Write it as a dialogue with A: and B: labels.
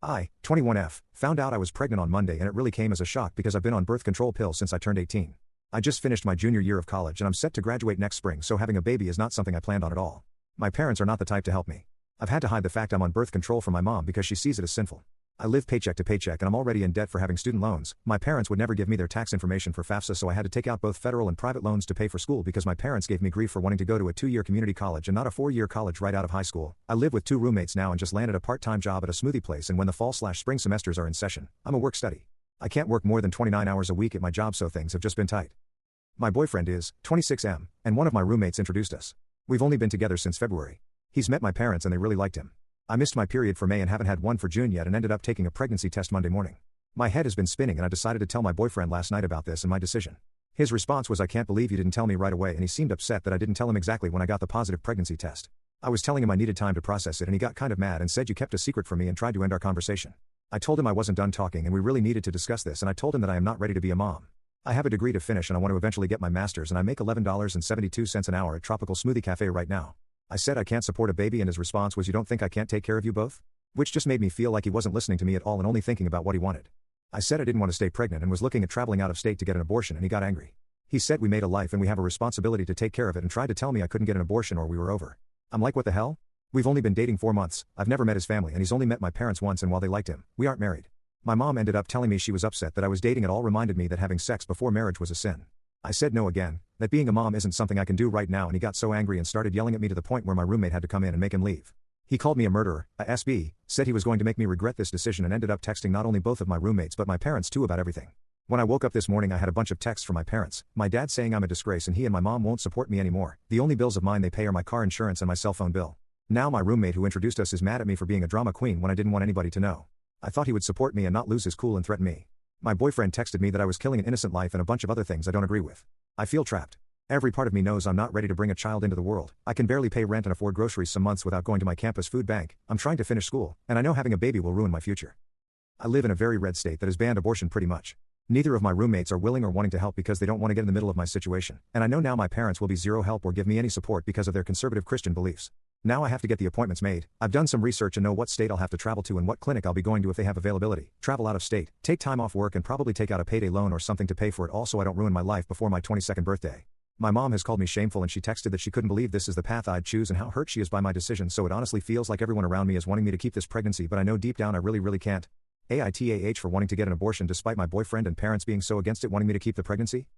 A: I, 21F, found out I was pregnant on Monday and it really came as a shock because I've been on birth control pills since I turned 18. I just finished my junior year of college and I'm set to graduate next spring, so having a baby is not something I planned on at all. My parents are not the type to help me. I've had to hide the fact I'm on birth control from my mom because she sees it as sinful. I live paycheck to paycheck and I'm already in debt for having student loans. My parents would never give me their tax information for FAFSA, so I had to take out both federal and private loans to pay for school because my parents gave me grief for wanting to go to a 2-year community college and not a 4-year college right out of high school. I live with 2 roommates now and just landed a part-time job at a smoothie place, and when the fall/spring semesters are in session, I'm a work-study. I can't work more than 29 hours a week at my job, so things have just been tight. My boyfriend is 26M, and one of my roommates introduced us. We've only been together since February. He's met my parents and they really liked him. I missed my period for May and haven't had one for June yet and ended up taking a pregnancy test Monday morning. My head has been spinning and I decided to tell my boyfriend last night about this and my decision. His response was, "I can't believe you didn't tell me right away," and he seemed upset that I didn't tell him exactly when I got the positive pregnancy test. I was telling him I needed time to process it and he got kind of mad and said, "You kept a secret from me," and tried to end our conversation. I told him I wasn't done talking and we really needed to discuss this, and I told him that I am not ready to be a mom. I have a degree to finish and I want to eventually get my master's, and I make $11.72 an hour at Tropical Smoothie Cafe right now. I said I can't support a baby and his response was, "You don't think I can't take care of you both?" Which just made me feel like he wasn't listening to me at all and only thinking about what he wanted. I said I didn't want to stay pregnant and was looking at traveling out of state to get an abortion, and he got angry. He said we made a life and we have a responsibility to take care of it, and tried to tell me I couldn't get an abortion or we were over. I'm like, what the hell? We've only been dating 4 months, I've never met his family, and he's only met my parents once, and while they liked him, we aren't married. My mom ended up telling me she was upset that I was dating. It all reminded me that having sex before marriage was a sin. I said no again, that being a mom isn't something I can do right now, and he got so angry and started yelling at me to the point where my roommate had to come in and make him leave. He called me a murderer, a SB, said he was going to make me regret this decision, and ended up texting not only both of my roommates but my parents too about everything. When I woke up this morning I had a bunch of texts from my parents, my dad saying I'm a disgrace and he and my mom won't support me anymore. The only bills of mine they pay are my car insurance and my cell phone bill. Now my roommate who introduced us is mad at me for being a drama queen when I didn't want anybody to know. I thought he would support me and not lose his cool and threaten me. My boyfriend texted me that I was killing an innocent life and a bunch of other things I don't agree with. I feel trapped. Every part of me knows I'm not ready to bring a child into the world. I can barely pay rent and afford groceries some months without going to my campus food bank. I'm trying to finish school, and I know having a baby will ruin my future. I live in a very red state that has banned abortion pretty much. Neither of my roommates are willing or wanting to help because they don't want to get in the middle of my situation, and I know now my parents will be zero help or give me any support because of their conservative Christian beliefs. Now I have to get the appointments made. I've done some research and know what state I'll have to travel to and what clinic I'll be going to if they have availability. Travel out of state, take time off work, and probably take out a payday loan or something to pay for it all so I don't ruin my life before my 22nd birthday. My mom has called me shameful and she texted that she couldn't believe this is the path I'd choose and how hurt she is by my decision, so it honestly feels like everyone around me is wanting me to keep this pregnancy, but I know deep down I really can't. AITAH for wanting to get an abortion despite my boyfriend and parents being so against it, wanting me to keep the pregnancy.